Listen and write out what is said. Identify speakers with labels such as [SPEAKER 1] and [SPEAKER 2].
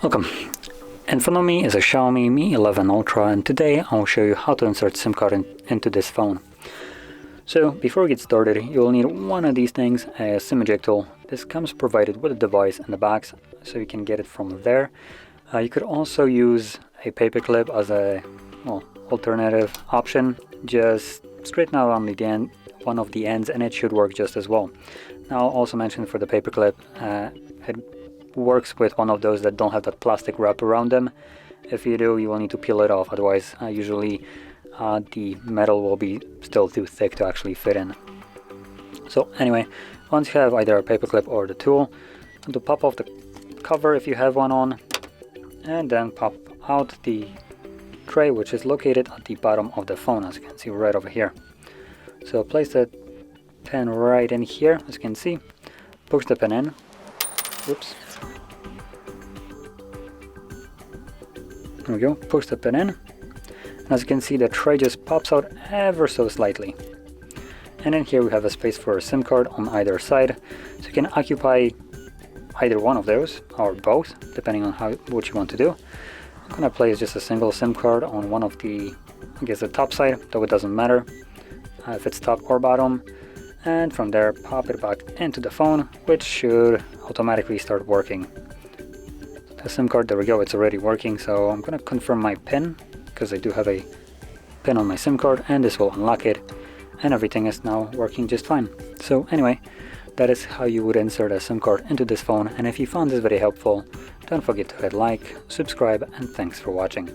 [SPEAKER 1] Welcome. In front of me is a XIAOMI Mi 11 Ultra, and today I'll show you how to insert SIM card into this phone. So before we get started, you'll need one of these things, a SIM eject tool. This comes provided with a device in the box, so you can get it from there. You could also use a paper clip as a alternative option. Just straighten out on the end, one of the ends, and it should work just as well. Now I'll also mention for the paper clip, it works with one of those that don't have that plastic wrap around them. If you do, you will need to peel it off, otherwise usually the metal will be still too thick to actually fit in. So anyway, once you have either a paper clip or the tool, to pop off the cover if you have one on, and then pop out the tray, which is located at the bottom of the phone, as you can see right over here. So place the pin right in here, as you can see, push the pin in. Whoops. There we go, push the pin in. And as you can see, the tray just pops out ever so slightly. And in here we have a space for a SIM card on either side, so you can occupy either one of those or both, depending on what you want to do. I'm gonna place just a single SIM card on one of the, the top side, though it doesn't matter if it's top or bottom. And from there, pop it back into the phone, which should automatically start working. The SIM card, there we go, it's already working. So I'm gonna confirm my PIN, because I do have a PIN on my SIM card, and this will unlock it, and everything is now working just fine. So anyway, that is how you would insert a SIM card into this phone, and if you found this video helpful, don't forget to hit like, subscribe, and thanks for watching.